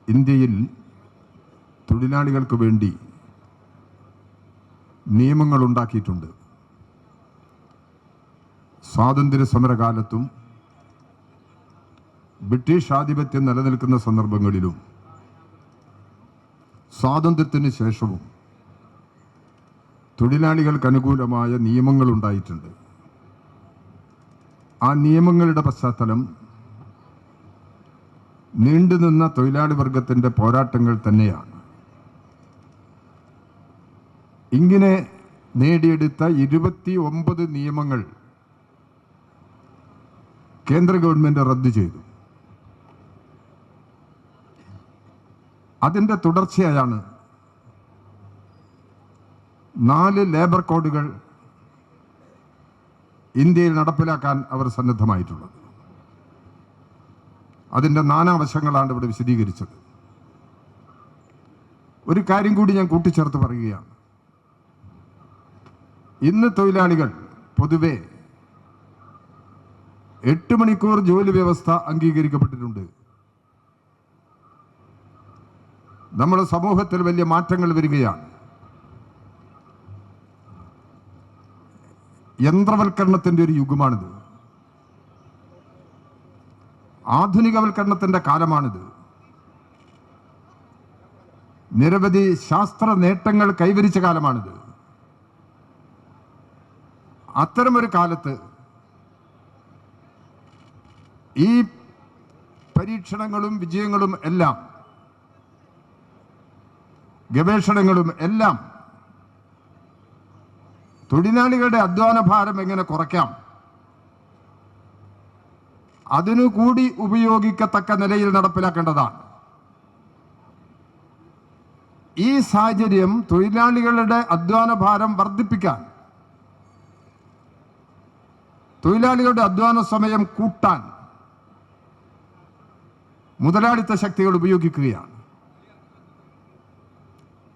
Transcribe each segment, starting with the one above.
ഇന്ത്യയിൽ തൊഴിലാളികൾക്ക് വേണ്ടി നിയമങ്ങൾ ഉണ്ടാക്കിയിട്ടുണ്ട്. സ്വാതന്ത്ര്യ സമരകാലത്തും ബ്രിട്ടീഷ് ആധിപത്യം നിലനിൽക്കുന്ന സന്ദർഭങ്ങളിലും സ്വാതന്ത്ര്യത്തിന് ശേഷവും തൊഴിലാളികൾക്ക് അനുകൂലമായ നിയമങ്ങൾ ഉണ്ടായിട്ടുണ്ട്. ആ നിയമങ്ങളുടെ പശ്ചാത്തലം നീണ്ടുനിന്ന തൊഴിലാളി വർഗത്തിൻ്റെ പോരാട്ടങ്ങൾ തന്നെയാണ്. ഇങ്ങനെ നേടിയെടുത്ത 29 നിയമങ്ങൾ കേന്ദ്ര ഗവൺമെന്റ് റദ്ദു ചെയ്തു. അതിൻ്റെ തുടർച്ചയായാണ് 4 ലേബർ കോഡുകൾ ഇന്ത്യയിൽ നടപ്പിലാക്കാൻ അവർ സന്നദ്ധമായിട്ടുള്ളത്. അതിൻ്റെ നാനാവശങ്ങളാണ് ഇവിടെ വിശദീകരിച്ചത്. ഒരു കാര്യം കൂടി ഞാൻ കൂട്ടിച്ചേർത്ത് പറയുകയാണ്. ഇന്ന് തൊഴിലാളികൾ പൊതുവെ 8 മണിക്കൂർ ജോലി വ്യവസ്ഥ അംഗീകരിക്കപ്പെട്ടിട്ടുണ്ട്. നമ്മുടെ സമൂഹത്തിൽ വലിയ മാറ്റങ്ങൾ വരികയാണ്. യന്ത്രവൽക്കരണത്തിൻ്റെ ഒരു യുഗമാണിത്. ആധുനികവൽക്കരണത്തിൻ്റെ കാലമാണിത്. നിരവധി ശാസ്ത്ര നേട്ടങ്ങൾ കൈവരിച്ച കാലമാണിത്. അത്തരമൊരു കാലത്ത് ഈ പരീക്ഷണങ്ങളും വിജയങ്ങളും എല്ലാം ഗവേഷണങ്ങളും എല്ലാം തൊഴിലാളികളുടെ അധ്വാന ഭാരം എങ്ങനെ കുറയ്ക്കാം, അതിനുകൂടി ഉപയോഗിക്കത്തക്ക നിലയിൽ നടപ്പിലാക്കേണ്ടതാണ്. ഈ സാഹചര്യം തൊഴിലാളികളുടെ അധ്വാന ഭാരം വർദ്ധിപ്പിക്കാൻ, തൊഴിലാളികളുടെ അധ്വാന സമയം കൂട്ടാൻ മുതലാളിത്ത ശക്തികൾ ഉപയോഗിക്കുകയാണ്.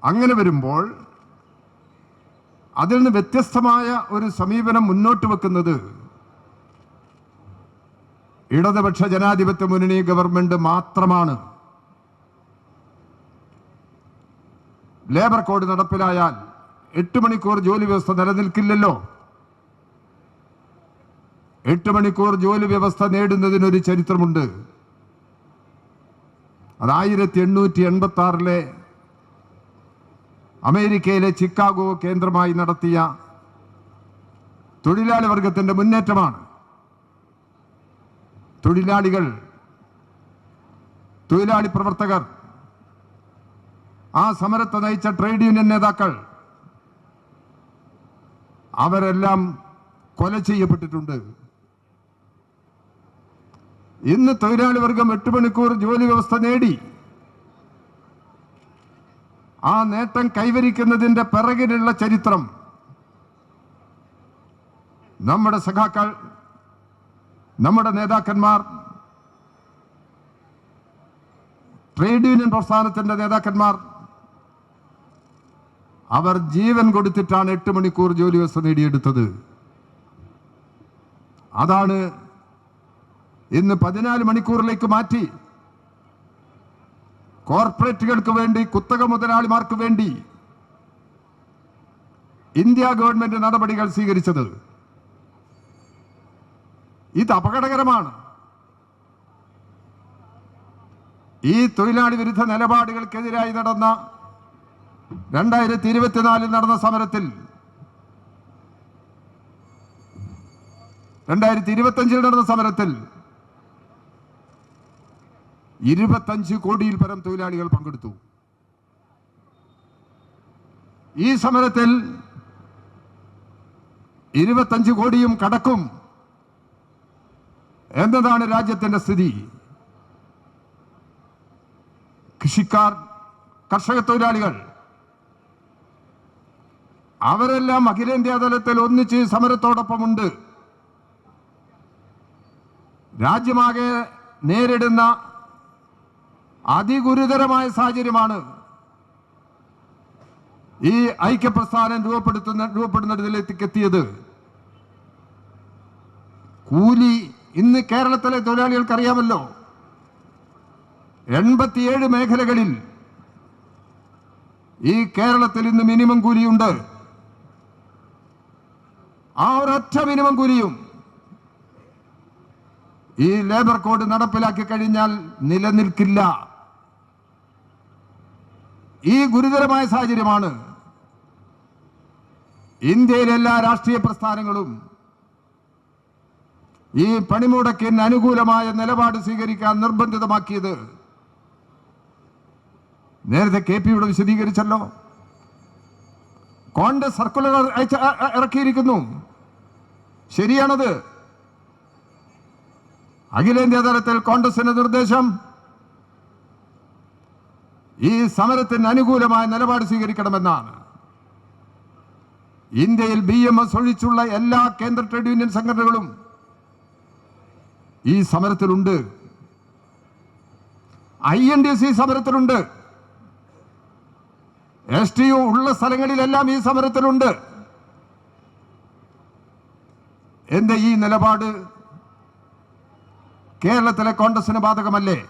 അങ്ങനെ വരുമ്പോൾ അതിൽ നിന്ന് വ്യത്യസ്തമായ ഒരു സമീപനം മുന്നോട്ട് വെക്കുന്നത് ഇടതുപക്ഷ ജനാധിപത്യ മുന്നണി ഗവൺമെന്റ് മാത്രമാണ്. ലേബർ കോഡ് നടപ്പിലായാൽ 8 മണിക്കൂർ ജോലി വ്യവസ്ഥ നിലനിൽക്കില്ലല്ലോ. 8 മണിക്കൂർ ജോലി വ്യവസ്ഥ നേടുന്നതിനൊരു ചരിത്രമുണ്ട്. അത് 1886 അമേരിക്കയിലെ ചിക്കാഗോ കേന്ദ്രമായി നടത്തിയ തൊഴിലാളി വർഗത്തിന്റെ മുന്നേറ്റമാണ്. തൊഴിലാളികൾ, തൊഴിലാളി പ്രവർത്തകർ, ആ സമരത്തെ നയിച്ച ട്രേഡ് യൂണിയൻ നേതാക്കൾ അവരെല്ലാം കൊല ചെയ്യപ്പെട്ടിട്ടുണ്ട്. ഇന്ന് തൊഴിലാളി വർഗം 8 മണിക്കൂർ ജോലി വ്യവസ്ഥ നേടി. ആ നേട്ടം കൈവരിക്കുന്നതിൻ്റെ പിറകിലുള്ള ചരിത്രം നമ്മുടെ സഖാക്കൾ, നമ്മുടെ നേതാക്കന്മാർ, ട്രേഡ് യൂണിയൻ പ്രസ്ഥാനത്തിൻ്റെ നേതാക്കന്മാർ അവർ ജീവൻ കൊടുത്തിട്ടാണ് 8 മണിക്കൂർ ജോലി വ്യവസ്ഥ നേടിയെടുത്തത്. അതാണ് ഇന്ന് 14 മണിക്കൂറിലേക്ക് മാറ്റി കോർപ്പറേറ്റുകൾക്ക് വേണ്ടി, കുത്തക മുതലാളിമാർക്ക് വേണ്ടി ഇന്ത്യ ഗവൺമെന്റ് നടപടികൾ സ്വീകരിച്ചത്. ഇത് അപകടകരമാണ്. ഈ തൊഴിലാളി വിരുദ്ധ നിലപാടുകൾക്കെതിരായി നടന്ന 2024 നടന്ന സമരത്തിൽ 2025 നടന്ന സമരത്തിൽ 25 കോടിയിൽ പരം തൊഴിലാളികൾ പങ്കെടുത്തു. ഈ സമരത്തിൽ 25 കോടിയും കടക്കും എന്നതാണ് രാജ്യത്തിന്റെ സ്ഥിതി. കൃഷിക്കാർ, കർഷക തൊഴിലാളികൾ അവരെല്ലാം അഖിലേന്ത്യാ തലത്തിൽ ഒന്നിച്ച് സമരത്തോടൊപ്പമുണ്ട്. രാജ്യമാകെ നേരിടുന്ന അതിഗുരുതരമായ സാഹചര്യമാണ് ഈ ഐക്യപ്രസ്ഥാനം രൂപപ്പെടുന്നതിലേക്ക് എത്തിയത്. കൂലി ഇന്ന് കേരളത്തിലെ തൊഴിലാളികൾക്ക് അറിയാമല്ലോ. 87 മേഖലകളിൽ ഈ കേരളത്തിൽ ഇന്ന് മിനിമം കൂലിയുണ്ട്. ആ ഒരൊറ്റ മിനിമം കൂലിയും ഈ ലേബർ കോഡ് നടപ്പിലാക്കി കഴിഞ്ഞാൽ നിലനിൽക്കില്ല. ഈ ഗുരുതരമായ സാഹചര്യമാണ് ഇന്ത്യയിലെ എല്ലാ രാഷ്ട്രീയ പ്രസ്ഥാനങ്ങളും ഈ പണിമുടക്കിന് അനുകൂലമായ നിലപാട് സ്വീകരിക്കാൻ നിർബന്ധിതമാക്കിയത്. നേരത്തെ KP യുടെ വിശദീകരിച്ചല്ലോ. കോൺഗ്രസ് സർക്കുലർ ഇറക്കിയിരിക്കുന്നു. ശരിയാണത്. അഖിലേന്ത്യാ തലത്തിൽ കോൺഗ്രസിന്റെ നിർദ്ദേശം ഈ സമരത്തിന് അനുകൂലമായ നിലപാട് സ്വീകരിക്കണമെന്നാണ്. ഇന്ത്യയിൽ BMS ഒഴിച്ചുള്ള എല്ലാ കേന്ദ്ര ട്രേഡ് യൂണിയൻ സംഘടനകളും ഈ സമരത്തിലുണ്ട്. INTC സമരത്തിലുണ്ട്. STU ഉള്ള സ്ഥലങ്ങളിലെല്ലാം ഈ സമരത്തിലുണ്ട്. എന്റെ ഈ നിലപാട് കേരളത്തിലെ കോൺഗ്രസിന് ബാധകമല്ലേ?